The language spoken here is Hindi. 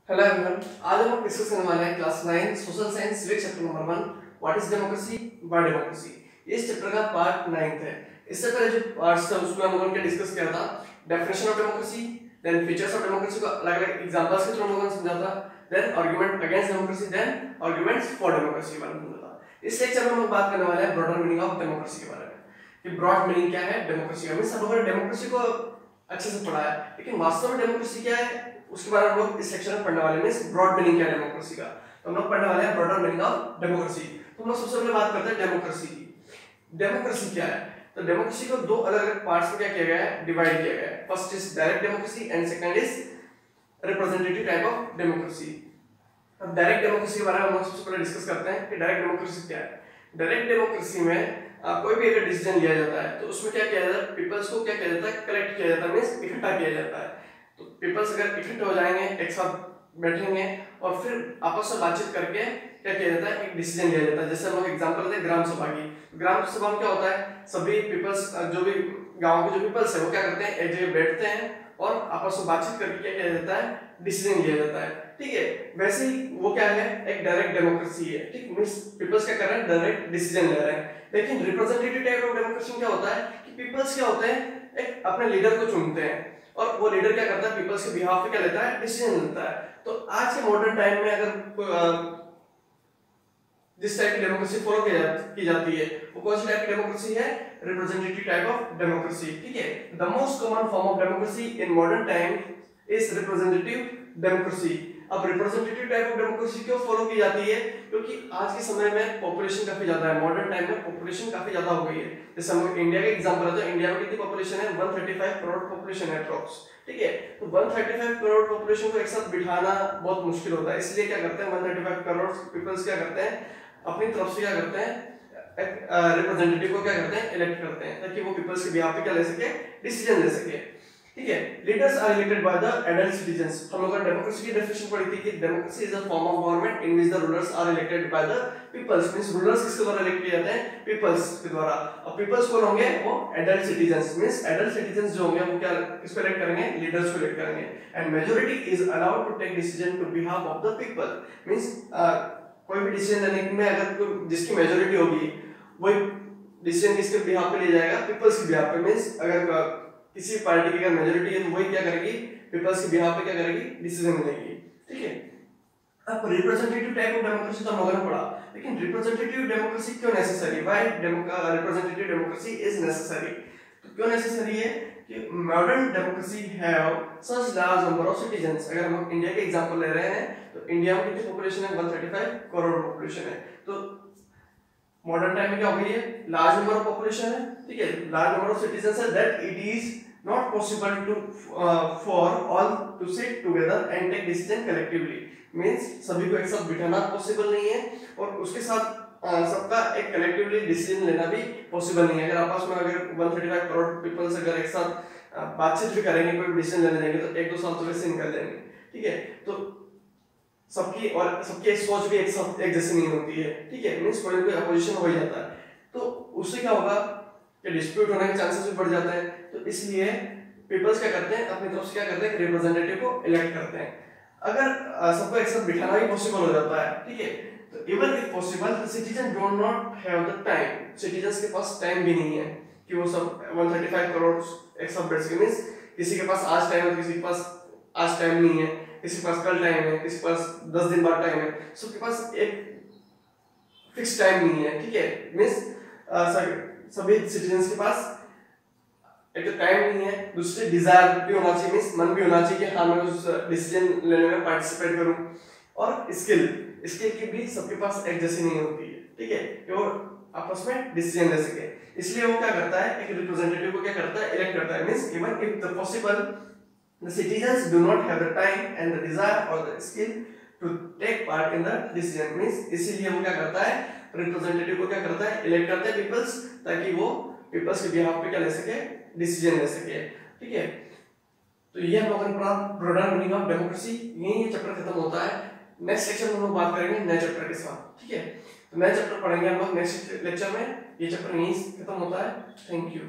हेलो एवरीवन, आज हम लोग डिस्कस करने वाले हैं class 9 social science with chapter number 1 what is democracy why democracy. इस चैप्टर का पार्ट 9 है। इससे पहले जो पार्ट्स थे उसमें हम लोगों ने डिस्कस किया था definition of democracy, then features of democracy को अलग-अलग एग्जांपल्स के थ्रू हम लोगों ने समझा था, then argument against democracy, then arguments for democracy बारे में समझा था। इस लेक्चर में हम लोग बात करने वाले हैं ब्रॉडर मीनिंग ऑफ डेमोक्रेसी के बारे में कि ब्रॉड मीनिंग क्या है डेमोक्रेसी का। मींस हम लोगों ने डेमोक्रेसी को अच्छे से पढ़ा है, लेकिन वास्तव में डेमोक्रेसी क्या है उसके बारे में हम लोग इस सेक्शन में पढ़ने वाले हैं। ब्रॉड मीनिंग क्या है डेमोक्रेसी का, तो हम लोग पढ़ने वाले हैं ब्रॉडर मीनिंग ऑफ डेमोक्रेसी। तो हम लोग सबसे पहले बात करते हैं डेमोक्रेसी की। डेमोक्रेसी क्या है? तो डेमोक्रेसी को दो अलग-अलग पार्ट्स में क्या किया गया है, डिवाइड किया गया है। First is direct democracy and second is representative type of democracy. अब डायरेक्ट डेमोक्रेसी के बारे में हम लोग सबसे पहले डिस्कस करते हैं कि डायरेक्ट डेमोक्रेसी क्या है। डायरेक्ट डेमोक्रेसी में कोई भी अगर डिसीजन लिया जाता है तो उसमें क्या किया जाता है, पीपल्स को क्या किया जाता है, कलेक्ट किया जाता है, मींस इकट्ठा किया जाता है। तो पीपल्स अगर इकट्ठे हो जाएंगे, एक साथ बैठेंगे और फिर आपस में बातचीत करके क्या किया जाता है, एक डिसीजन लिया जाता है। जैसे हम लोग एग्जांपल लेते हैं ग्राम सभा की। ग्राम सभा में क्या होता है, सभी पीपल्स जो भी गांव के जो पीपल्स है वो क्या करते हैं, एक जगह बैठते हैं और आपस में बातचीत करके क्या किया जाता है, डिसीजन लिया जाता है। ठीक है, वैसे ही वो क्या है, एक डायरेक्ट डेमोक्रेसी है। ठीक, मींस पीपल्स क्या कर रहे हैं, डायरेक्ट डिसीजन ले रहे हैं। लेकिन रिप्रेजेंटेटिव टाइप ऑफ डेमोक्रेसी क्या होता है कि पीपल्स क्या होते हैं, एक अपने लीडर को चुनते हैं और वो लीडर क्या करता है, पीपल्स के बिहाफ पे क्या लेता है, डिसीजन लेता है। तो आज के मॉडर्न टाइम में अगर जिस टाइप की डेमोक्रेसी फॉलो की जाती है वो कौन सी टाइप की डेमोक्रेसी है, रिप्रेजेंटेटिव टाइप ऑफ डेमोक्रेसी। ठीक है, the most common form of democracy in modern time is representative democracy. अब रिप्रेजेंटेटिव टाइप ऑफ डेमोक्रेसी क्यों फॉलो की जाती है, क्योंकि आज के समय में पॉपुलेशन काफी ज्यादा है। मॉडर्न टाइम में पॉपुलेशन काफी ज्यादा हो गई है। जैसे हम इंडिया का एग्जांपल है तो इंडिया में कितनी पॉपुलेशन है, 135 करोड़ पॉपुलेशन है अप्रॉक्स। ठीक है, तो 135 करोड़ पॉपुलेशन को एक साथ बिठाना बहुत मुश्किल होता है। इसलिए क्या करते हैं, 135 करोड़ पीपल्स क्या करते हैं, अपनी तरफ से क्या करते हैं, रिप्रेजेंटेटिव को क्या करते हैं, इलेक्ट करते हैं, ताकि वो पीपल्स के बिहाफ पे क्या ले सके, डिसीजन ले सके। ठीक है, leaders are elected by the adult citizens. हम लोगों ने डेमोक्रेसी की डेफिनेशन पढ़ी थी कि democracy is a form of government in which the rulers are elected by the peoples. Means rulers किसके द्वारा इलेक्ट किए जाते हैं, पीपल्स के द्वारा। और पीपल्स कौन होंगे, वो adult citizens. Means adult citizens जो होंगे वो क्या किसको इलेक्ट करेंगे, लीडर्स को इलेक्ट करेंगे। And majority is allowed to take decision to behalf of the people. Means कोई भी डिसीजन लेने में अगर जिसकी मेजॉरिटी होगी वही डिसीजन किसके बिहाफ पे लिया जाएगा, पीपल्स के बिहाफ पे। मींस अगर किसी पार्टी की अगर मेजॉरिटी है तो वही क्या करेगी, पीपल्स के बिहाफ पे क्या करेगी, डिसीजन लेगी। ठीक है, अब रिप्रेजेंटेटिव टाइप ऑफ डेमोक्रेसी तो हम लोगों ने पढ़ा, लेकिन रिप्रेजेंटेटिव डेमोक्रेसी क्यों necessary, why representative democracy is necessary. तो क्यों नेसेसरी है कि modern democracy have such large number of citizens. अगर हम इंडिया के एग्जांपल ले रहे हैं तो इंडिया में कितनी पॉपुलेशन है, 135 करोड़ पॉपुलेशन है। तो मॉडर्न टाइम में क्या हो गई है, लार्ज नंबर ऑफ पॉपुलेशन है। ठीक है, लार्ज नंबर ऑफ सिटीजंस है, that it is not possible to for all to sit together and take decision collectively। means सभी को एक साथ बिठाना पॉसिबल नहीं है और उसके साथ सबका एक कलेक्टिवली डिसीजन लेना भी पॉसिबल नहीं है। अगर आपस में अगर 135 करोड़ पीपल्स अगर एक साथ बातचीत भी करेंगे, कोई डिसीजन लेने जाएंगे तो 1-2 साल तो वैसे निकल जाएंगे। ठीक है, तो सबकी सोच भी एक जैसी नहीं होती है। ठीक है, मींस कोई ना कोई अपोजिशन हो ही जाता है, तो उससे क्या होगा कि डिस्प्यूट होने के चांसेस भी बढ़ जाते हैं। तो इसलिए पीपल्स क्या करते हैं, अपनी तरफ से क्या करते हैं, रिप्रेजेंटेटिव को इलेक्ट करते हैं। अगर सबको एक साथ बिठाना ही पॉसिबल हो जाता है, ठीक है, तो even if possible the citizen do not have the time. Citizens के पास टाइम भी नहीं है कि वो सब 135 करोड़ एक साथ बैठ सके। मींस किसी के पास आज टाइम है, किसी के पास आज टाइम नहीं है, किसी के पास कल टाइम है, किसी के पास 10 दिन बाद टाइम है, सबके पास एक फिक्स टाइम नहीं है। ठीक है, मींस सभी सिटीजंस के पास एक तो टाइम नहीं है, दूसरे डिजायर भी होना चाहिए, मींस मन भी होना चाहिए कि हाँ मैं उस डिसीजन लेने में पार्टिसिपेट करूं। और स्किल की भी सबके पास एक जैसी नहीं होती है। ठीक है, कि वो आपस में डिसीजन ले सके। इसलिए वो क्या करता है, एक रिप्रेजेंटेटिव को क्या करता है, इलेक्ट करता है। Means even if the possible the citizens do not have the time and the desire और the skill to take part in the decision. Means इसीलिए वो क्या करता है, रिप्रेजेंटेटिव को क्या करता है, इलेक्ट करता है पीपल्स, ताकि वो पीपल्स के बिहाफ पे क्या ले सके, डिसीजन ले सके। ठीक है, तो ये हम लोगों ने पढ़ा ब्रॉडर मीनिंग ऑफ डेमोक्रेसी। यही ये चैप्टर खत्म होता है। नेक्स्ट सेक्शन में हम लोग बात करेंगे नए चैप्टर के साथ। ठीक है, तो नए चैप्टर पढ़ेंगे हम लोग नेक्स्ट लेक्चर में। ये चैप्टर यहीं खत्म होता है। Thank you.